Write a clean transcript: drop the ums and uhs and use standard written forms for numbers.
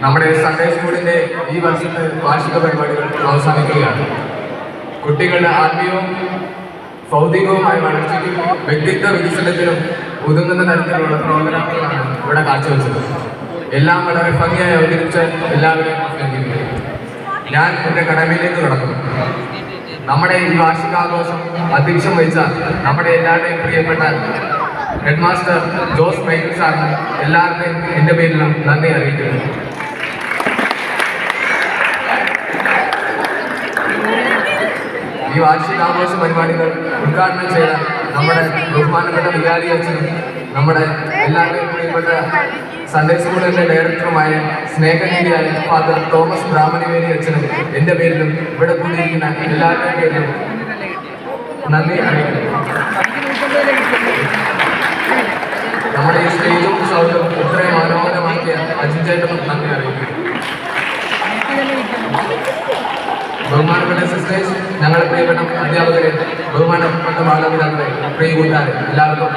നമ്മുടെ സൺഡേ സ്കൂളിന്റെ ഈ വർഷത്തെ വാർഷിക പരിപാടികൾ അവസാനിക്കുകയാണ്. കുട്ടികളുടെ ആത്മീയവും ഭൗതികവുമായ വളർച്ചയ്ക്കും വ്യക്തിത്വ വികസനത്തിനും ഉതകുന്ന തരത്തിലുള്ള പ്രോഗ്രാമുകളാണ് ഇവിടെ കാഴ്ചവെച്ചത്. എല്ലാം വളരെ ഭംഗിയായി അവതരിച്ച് എല്ലാവരെയും അഭിനന്ദിക്കുന്നു. ഞാൻ എൻ്റെ കടമയിലേക്ക് കടക്കുന്നു. നമ്മുടെ ഈ വാർഷികാഘോഷം അധ്യക്ഷം വഹിച്ച നമ്മുടെ എല്ലാവരുടെയും പ്രിയപ്പെട്ട ഹെഡ് മാസ്റ്റർ ജോസ് മൈക്കിൾ സാറിന് എല്ലാവരുടെയും എൻ്റെ പേരിലും നന്ദി അറിയിക്കുന്നു. ഈ വാർഷികാഘോഷ പരിപാടികൾ ഉദ്ഘാടനം ചെയ്ത നമ്മുടെ ബഹുമാനപ്പെട്ട വികാരി അച്ഛനും നമ്മുടെ എല്ലാവരുടെയും പ്രിയപ്പെട്ട സൺഡേ സ്കൂളിന്റെ ഡയറക്ടറുമായ സ്നേഹനീതിയായ ഫാദർ തോമസ് ബ്രാഹ്മണിവേലി അച്ഛനും എൻ്റെ പേരിലും ഇവിടെ കൂടിയിരിക്കുന്ന എല്ലാവരുടെയും പേരിലും നന്ദി അറിയിക്കുന്നു. നമ്മുടെ ഈ സ്റ്റേജും സൗണ്ടും ഇത്രയും മനോഹരമാക്കിയ അജിൻചേട്ടനും നന്ദി അറിയിക്കുന്നു. ബഹുമാനപ്പെട്ട സിസ്റ്റേഴ്സ്, ഞങ്ങളുടെ പ്രിയപ്പെട്ട അധ്യാപകരെ, ബഹുമാനപ്പെട്ട മാതാപിതാക്കളെ, പ്രിയ കൂട്ടുകാരെ, എല്ലാവർക്കും